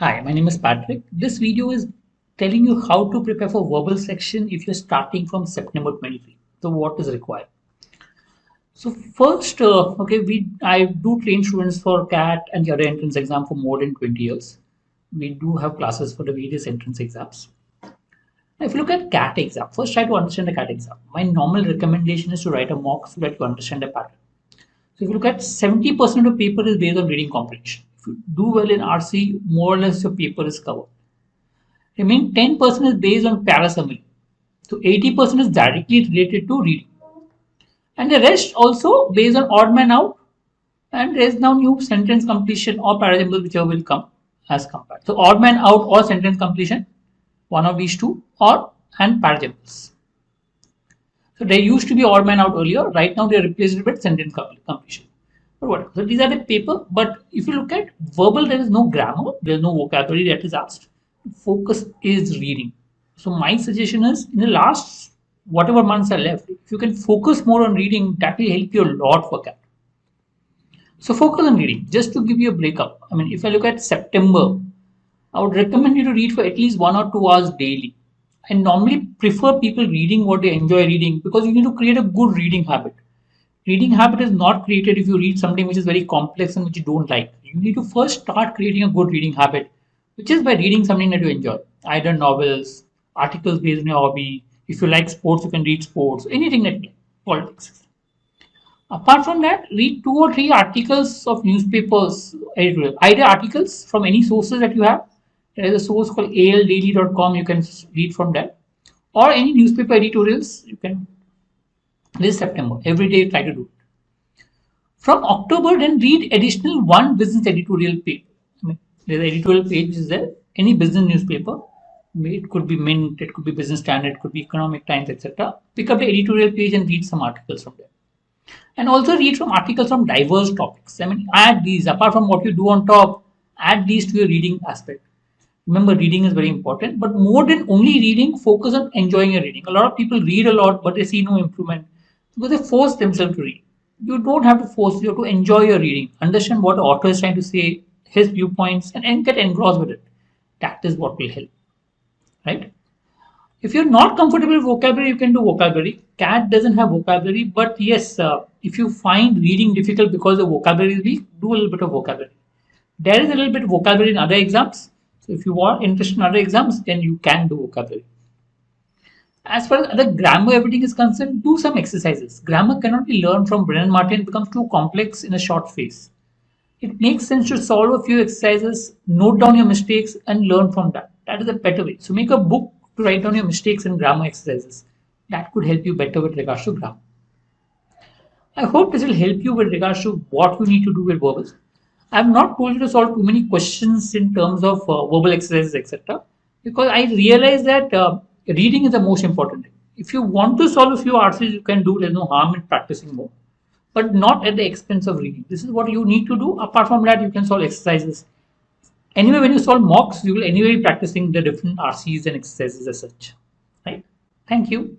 Hi, my name is Patrick. This video is telling you how to prepare for verbal section if you're starting from September 23. So what is required? So first, I do train students for CAT and the other entrance exam for more than 20 years. We do have classes for the various entrance exams. Now, if you look at CAT exam, first try to understand the CAT exam. My normal recommendation is to write a mock so that you understand the pattern. So if you look at 70% of the paper is based on reading comprehension. If you do well in RC, more or less your paper is covered. Remaining 10% is based on parasummary. So 80% is directly related to reading. And the rest also based on odd man out, and there is now new sentence completion or parajumble, whichever will come as compared. So odd man out or sentence completion, one of these two, or and parajumbles. So there used to be odd man out earlier. Right now they are replaced with sentence completion. But what? So these are the paper. But if you look at verbal, there is no grammar, there is no vocabulary that is asked. Focus is reading. So my suggestion is, in the last whatever months are left, if you can focus more on reading, that will help you a lot for CAT. So focus on reading. Just to give you a breakup, I mean, if I look at September, I would recommend you to read for at least 1 or 2 hours daily. I normally prefer people reading what they enjoy reading because you need to create a good reading habit. Reading habit is not created if you read something which is very complex and which you don't like. You need to first start creating a good reading habit, which is by reading something that you enjoy, either novels, articles based on your hobby. If you like sports, you can read sports, anything that you like, politics. Apart from that, read 2 or 3 articles of newspapers, either articles from any sources that you have. There is a source called aldaily.com, you can read from that, or any newspaper editorials, you can. This is September. Every day try to do it. From October, then read additional one business editorial page. There's an editorial page which is there. Any business newspaper, it could be Mint, it could be Business Standard, it could be Economic Times, etc. Pick up the editorial page and read some articles from there. And also read from articles from diverse topics. I mean, add these, apart from what you do on top, add these to your reading aspect. Remember, reading is very important, but more than only reading, focus on enjoying your reading. A lot of people read a lot, but they see no improvement because they force themselves to read. You don't have to force, you have to enjoy your reading, understand what the author is trying to say, his viewpoints, and get engrossed with it. That is what will help, right? If you're not comfortable with vocabulary, you can do vocabulary. CAT doesn't have vocabulary, but yes, if you find reading difficult because the vocabulary is weak, do a little bit of vocabulary. There is a little bit of vocabulary in other exams. So if you are interested in other exams, then you can do vocabulary. As far as other grammar, everything is concerned, do some exercises. Grammar cannot be learned from Brennan Martin, it becomes too complex in a short phase. It makes sense to solve a few exercises, note down your mistakes, and learn from that. That is a better way. So make a book to write down your mistakes and grammar exercises. That could help you better with regards to grammar. I hope this will help you with regards to what you need to do with verbals. I have not told you to solve too many questions in terms of verbal exercises, etc. Because I realize that reading is the most important thing. If you want to solve a few RCs, you can do. There's no harm in practicing more, but not at the expense of reading. This is what you need to do. Apart from that, you can solve exercises. Anyway, when you solve mocks, you will anyway be practicing the different RCs and exercises as such. Right? Thank you.